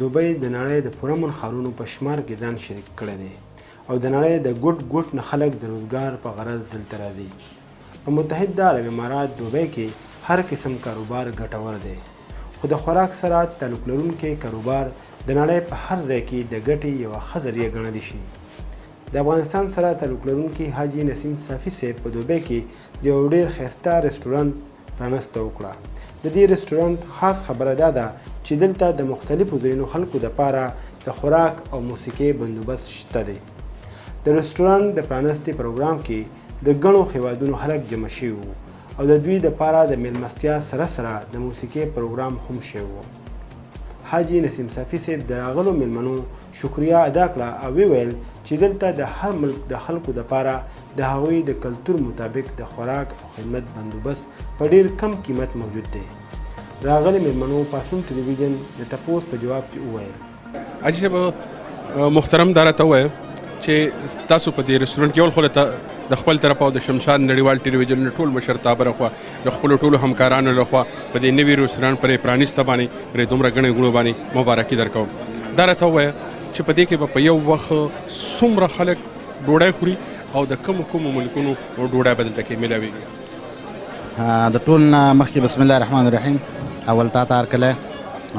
دوبۍ د نړۍ د پرامن ښارونو په شمار کې ځان شریک کړی دی او د نړۍ د ګوټ ګوټ نه خلک د روزګار په غرض دلته راځي. په متحده عرب امارات دوبۍ کې هر قسم کاروبار ګټور دی، خو د خوراک سره تعلق لرونکی کاروبار د نړۍ په هر ځای کې د ګټې یوه ښه ذریعه ګڼلی شي. د افغانستان سره تعلق لرونکي حاجي نسیم صافي صاحب په دوبۍ کې د یو ډېر ښایسته رسټورانټ پرانسته وکړه. د دې رسټورانټ خاص خبره دا ده چې دلته د مختلفو ځایونو خلکو دپاره د خوراک او موسیقۍ بندوبست شته دی. د رسټورانټ د پرانستې پروګرام کې د ګڼو هیوادونو خلک جمع شوي وو او د دوی دپاره د میلمستیا سره سره د موسیقۍ پروګرام هم شوی و. حاجي نسیم صافي صاحب د راغلو میلمنو شکریه ادا کړه او وویل چې دلته د هر ملک د خلکو دپاره د هغوی د کلتور مطابق د خوراک او خدمت بندوبست په ډیر کم قیمت موجود دی. راغلي میلمنو پاسون ټلویزیون د تپوس په جواب کې وویل. حاجي صاحب محترم دا راته ووایه چې تاسو په دې رسټورانټ کې اول خو د خپل طرف او د شمشاد نړیوال ټلویزیون ټول مشرتابه لخوا د خپلو ټولو همکارانو لخوا په دې نوي رسټورانټ پرې پرانیسته باندې پرې دومره ګڼې ګوڼو باندې مبارکي درکوم. دا راته ووایه چې په دې کې به په یو وخت څومره خلک ډوډۍ خوري او د کومو ملکونو ډوډۍ به دلته کې میلاویږي؟ د ټول نه مخکې بسم الله الرحمن الرحیم اول تا ته هرکلی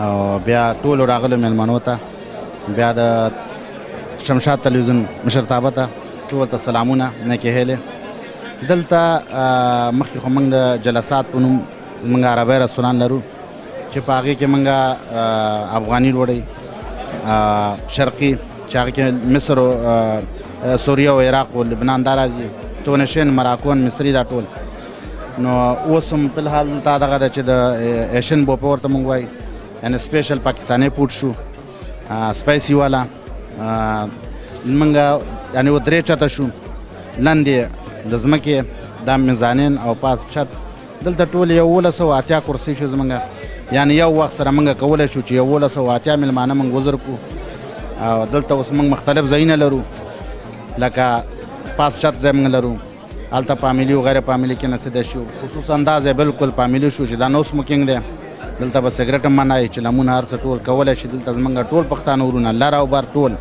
او بیا ټولو راغلو میلمنو ته، بیا د شمشاد تلویزیون مشرتابه ته ټول ته سلامونه نیکې هیلې. دلته مخکې خو موږ د جلسات په نوم موږ عربی رستوران لرو چې په هغې کې موږ افغاني ډوډۍ، شرقي چې هغې کې مصر سوریه او عراق او لبنان دا راځي، تونشین، مراکون، مصري دا ټول. نو اوس هم فلحال دلته دغه ده چې د ایشین بوفه ورته موږ وایي، یعنې سپیشل پاکستاني فوډ شو، سپایسي والا. موږ یعنې و درې چته شو، لاندې د ځمکې دا میزانین او پاس چت، دلته ټول 1180 کرسۍ شو زموږ، یعنې یو وخت سره موږ کولی شو چې 1180 میلمانه موږ وزر کړو. او دلته اوس موږ مختلف ځایونه لرو، لکه پاس چت ځای موږ لرو، هلته فامیلي او غیر فامیلي کې نصیده شو. خصوصا دا ځای بالکل فامیلي شو چې دا نو سموکینګ دی، دلته به سګرټ هم منع چې لمونه هر څه ټول کولی شي. دلته زموږ ټول پښتانه ورونه لر او بر ټول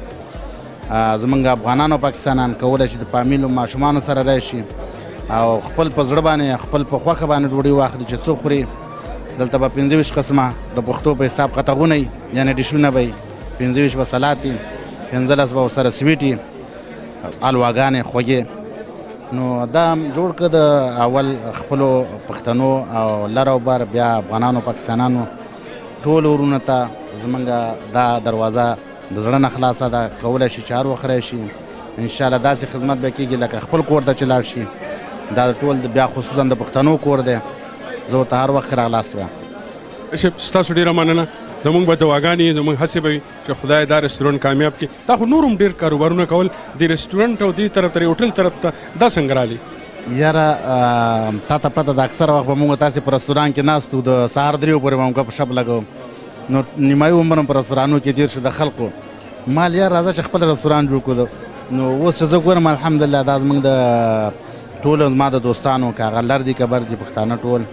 زمونږ افغانان او پاکستانان کولی شي د فامیلو ماشومانو سره راشي او خپل په زړه باندې خپل په خوښه باندې ډوډۍ واخلي چې څه خوري. دلته به 25 قسمه د پښتو په حساب قطغونه وي، یعنې ډیشونه به وي، 25 به سلات وي، 15 به ورسره سویټ وي، الواګانې خوږې. نو دا جوړ کړه د اول خپلو پښتنو او لر او بر، بیا افغانانو پاکستانانو ټولو ورونو ته زمونږ دا دروازه د زړه نه خلاصه ده، کولی شي چې هر وخت راشي. انشاءالله داسې خدمت به کېږي لکه خپل کور ته چې لاړ شي. دا ټول بیا خصوصا د پښتنو کور دی، زه ورته هر وخت راغلاست وایم. ستاسو ډېره مننه. زموږ به دعاګانې زموږ هڅې به وي چې خدای دا رسټورانټ کامیاب کړي. تا خو نور هم ډېر کاروبارونه کول، د رسټورانټ او دې طرف ته هوټل طرف ته دا څنګه رالي؟ یاره تا ته پته ده اکثره وخت به موږ تاسې په رستوران کې ناست وو، د سهار 3 پورې به موږ گپ شپ لګو. نو نیمایي عمر هم په رستورانو کې تېر شو د خلکو. مال یار راځه چې خپل رستوران جوړ کړو. نو اوس چې زه ګورم الحمدلله دا زموږ د ټولو زما د دوستانو که هغه لر دي که بر دي پښتانه ټول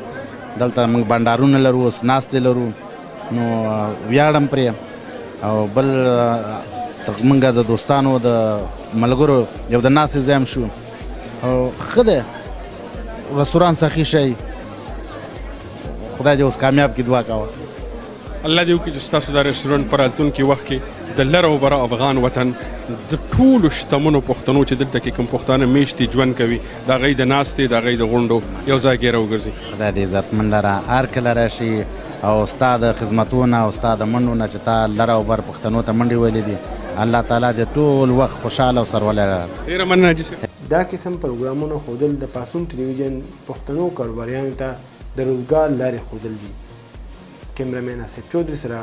دلته موږ بنډارونه لرو، اوس ناستې لرو. نو ویاړم پرې. او بل موږ د دوستانو د ملګرو یو د ناستې ځای هم شو. او ښه دی رستوران سخي شی، خدای دې اوس کامیاب کړي، دعا کوه. الله دې وکړي چې ستاسو دا رسټورانټ په راتلونکي وخت کې د لر او بر افغان وطن د ټولو شتمنو پښتنو چې دلته کې کوم پښتانه میشتي ژوند کوي، د هغوی د ناستې د هغوی د غونډو یو ځای کې راوګرځي. خدای دې عزتمند لره هر کله راشي او ستا د خدمتونه او ستا د منډو نه چې تا لر او بر پښتنو ته منډې ویلې دي، الله تعالی دې ټول وخت خوشحاله او سرلوړی لره. ډېره مننه حاجي صاحب. دا قسم پروګرامونه ښودل د پاسون ټلویزیون پښتنو کاروباریانو ته د روزګار لارې ښودل دي. کیمرامین آصف چودھری سره